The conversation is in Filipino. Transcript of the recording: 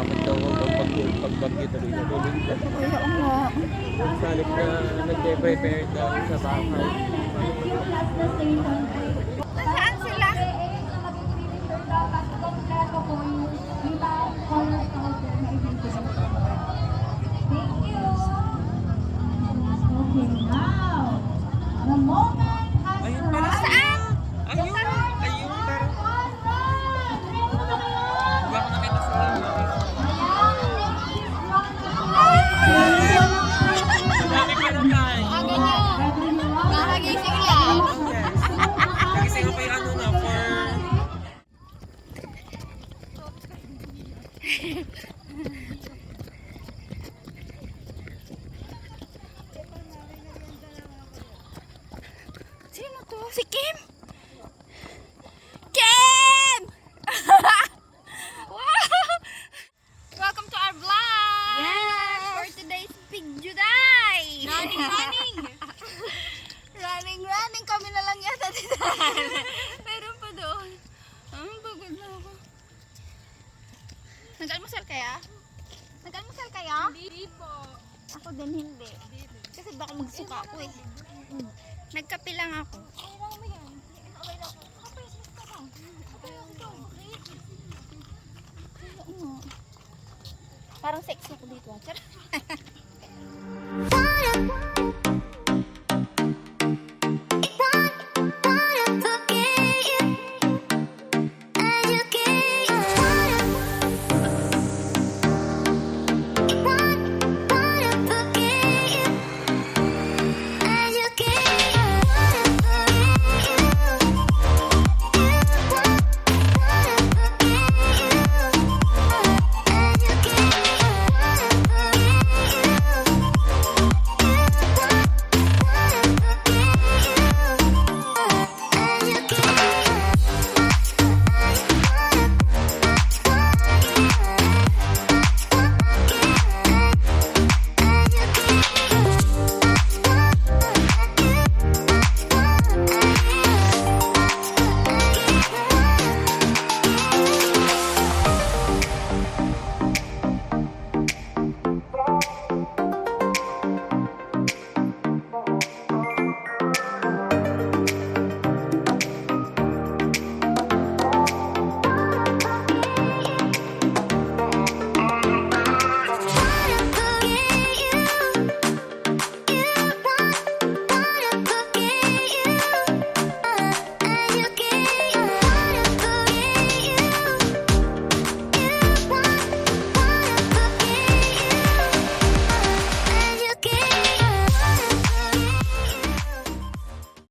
takot daw pagbagyo tuloy-tuloy. Kaya nga. Salip na nagpe-prepare daw sa bahay. Saan sila? Ayun pala. Saan? Ayun. Ayun. Hindi ako nakita sa inyo. Marami pa na tayo. Aga nyo. Nakagising lang. Yes. Kasi nga pa yung ano na for... Sino to? Si Kim! Kim! Wow! Welcome to our vlog! Yes! For today's Big Juday! Running, running! Running kami na lang yata dito. Meron pa doon. Pagod na ako. Nag-almusal kaya? Nag-almusal kaya? Hindi po. Ako din hindi. Kasi baka magsuka ako eh. Nagkape lang ako. Oo. Parang sexy ako dito.